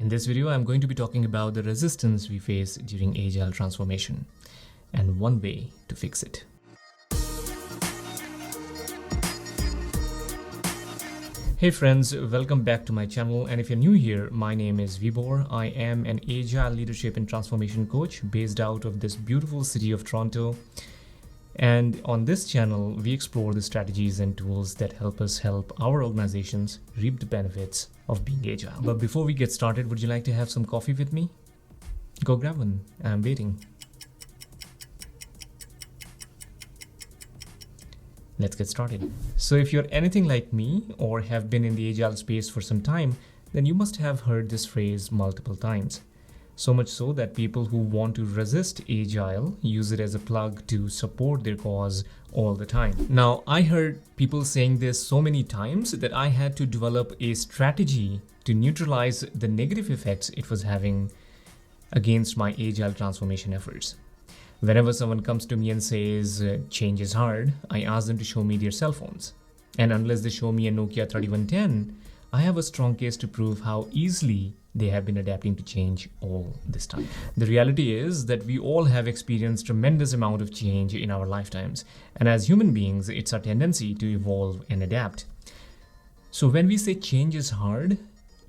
In this video, I'm going to be talking about the resistance we face during Agile transformation and one way to fix it. Hey friends, welcome back to my channel, and if you're new here, my name is Vibhor. I am an Agile leadership and transformation coach based out of this beautiful city of Toronto. And on this channel, we explore the strategies and tools that help us help our organizations reap the benefits of being agile. But before we get started, would you like to have some coffee with me? Go grab one. I'm waiting. Let's get started. So if you're anything like me or have been in the agile space for some time, then you must have heard this phrase multiple times. So much so that people who want to resist agile use it as a plug to support their cause all the time. Now, I heard people saying this so many times that I had to develop a strategy to neutralize the negative effects it was having against my agile transformation efforts. Whenever someone comes to me and says change is hard, I ask them to show me their cell phones. And unless they show me a Nokia 3110, I have a strong case to prove how easily they have been adapting to change all this time. The reality is that we all have experienced tremendous amount of change in our lifetimes. And as human beings, it's our tendency to evolve and adapt. So when we say change is hard,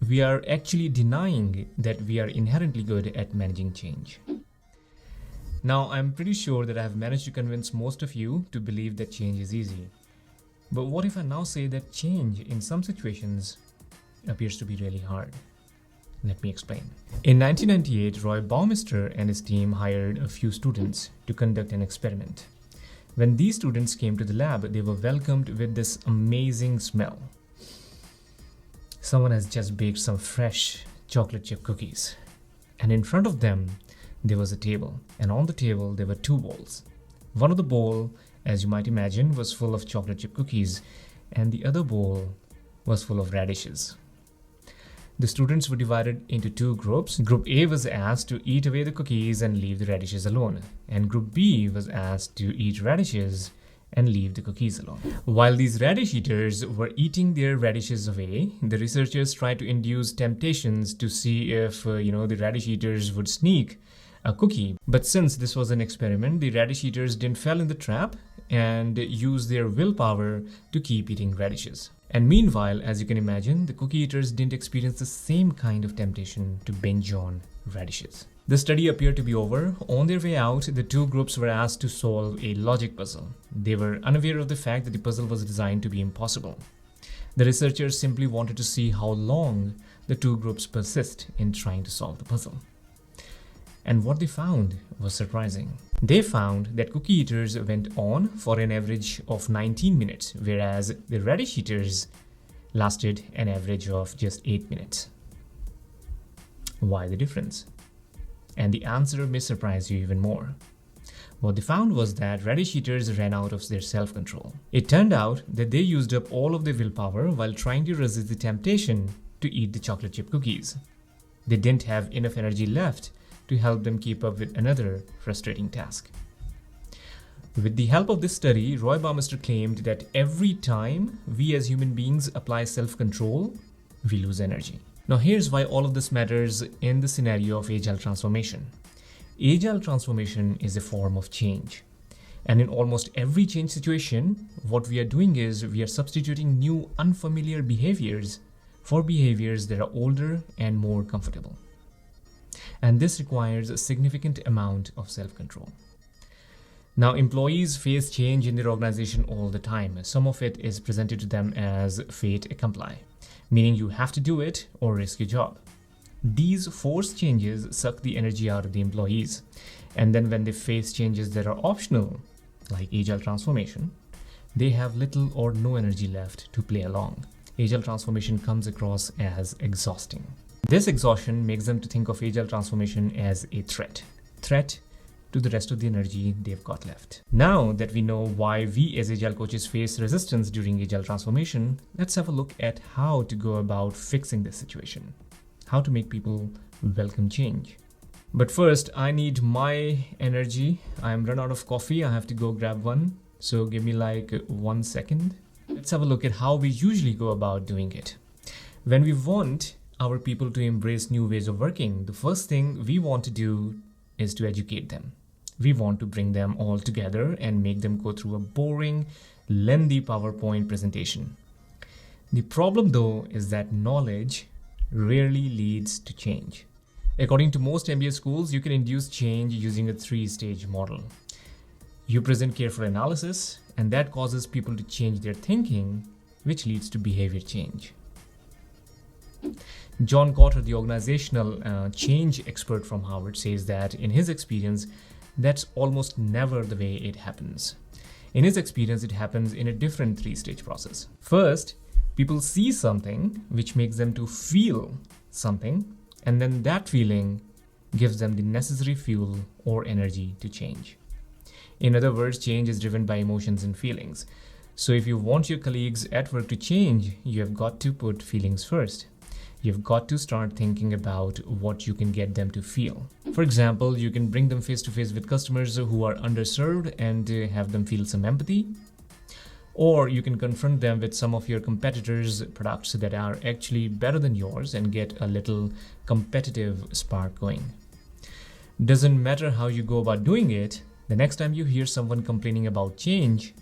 we are actually denying that we are inherently good at managing change. Now, I'm pretty sure that I have managed to convince most of you to believe that change is easy. But what if I now say that change in some situations appears to be really hard? Let me explain. In 1998, Roy Baumeister and his team hired a few students to conduct an experiment. When these students came to the lab, they were welcomed with this amazing smell. Someone has just baked some fresh chocolate chip cookies. And in front of them, there was a table. And on the table, there were two bowls. One of the bowl, as you might imagine, was full of chocolate chip cookies, and the other bowl was full of radishes. The students were divided into two groups. Group A was asked to eat away the cookies and leave the radishes alone. And Group B was asked to eat radishes and leave the cookies alone. While these radish eaters were eating their radishes away, the researchers tried to induce temptations to see if the radish eaters would sneak a cookie. But since this was an experiment, the radish eaters didn't fall in the trap and used their willpower to keep eating radishes. And meanwhile, as you can imagine, the cookie eaters didn't experience the same kind of temptation to binge on radishes. The study appeared to be over. On their way out, the two groups were asked to solve a logic puzzle. They were unaware of the fact that the puzzle was designed to be impossible. The researchers simply wanted to see how long the two groups persist in trying to solve the puzzle. And what they found was surprising. They found that cookie eaters went on for an average of 19 minutes, whereas the radish eaters lasted an average of just 8 minutes. Why the difference? And the answer may surprise you even more. What they found was that radish eaters ran out of their self-control. It turned out that they used up all of their willpower while trying to resist the temptation to eat the chocolate chip cookies. They didn't have enough energy left to help them keep up with another frustrating task. With the help of this study, Roy Baumeister claimed that every time we as human beings apply self-control, we lose energy. Now here's why all of this matters in the scenario of Agile transformation. Agile transformation is a form of change. And in almost every change situation, what we are doing is we are substituting new unfamiliar behaviors for behaviors that are older and more comfortable. And this requires a significant amount of self-control. Now, employees face change in their organization all the time. Some of it is presented to them as fait accompli, meaning you have to do it or risk your job. These forced changes suck the energy out of the employees. And then when they face changes that are optional, like Agile transformation, they have little or no energy left to play along. Agile transformation comes across as exhausting. This exhaustion makes them to think of Agile transformation as a threat to the rest of the energy they've got left. Now that we know why we as Agile coaches face resistance during Agile transformation, let's have a look at how to go about fixing this situation, how to make people welcome change. But first, I need my energy. I'm run out of coffee. I have to go grab one. So give me like 1 second. Let's have a look at how we usually go about doing it. When we want our people to embrace new ways of working, the first thing we want to do is to educate them. We want to bring them all together and make them go through a boring, lengthy PowerPoint presentation. The problem, though, is that knowledge rarely leads to change. According to most MBA schools, you can induce change using a 3-stage model. You present careful analysis, and that causes people to change their thinking, which leads to behavior change. John Cotter, the organizational change expert from Harvard, says that in his experience, that's almost never the way it happens. In his experience, it happens in a different 3-stage process. First, people see something which makes them to feel something, and then that feeling gives them the necessary fuel or energy to change. In other words, change is driven by emotions and feelings. So if you want your colleagues at work to change, you have got to put feelings first. You've got to start thinking about what you can get them to feel. For example, you can bring them face to face with customers who are underserved and have them feel some empathy. Or you can confront them with some of your competitors' products that are actually better than yours and get a little competitive spark going. Doesn't matter how you go about doing it, the next time you hear someone complaining about change,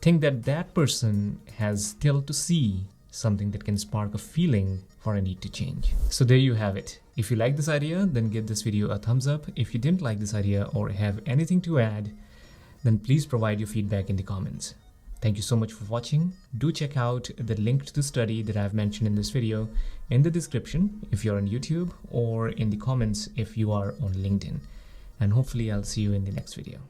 think that that person has still to see something that can spark a feeling for a need to change. So there you have it. If you like this idea, then give this video a thumbs up. If you didn't like this idea or have anything to add, then please provide your feedback in the comments. Thank you so much for watching. Do check out the link to the study that I've mentioned in this video in the description if you're on YouTube, or in the comments if you are on LinkedIn. And hopefully I'll see you in the next video.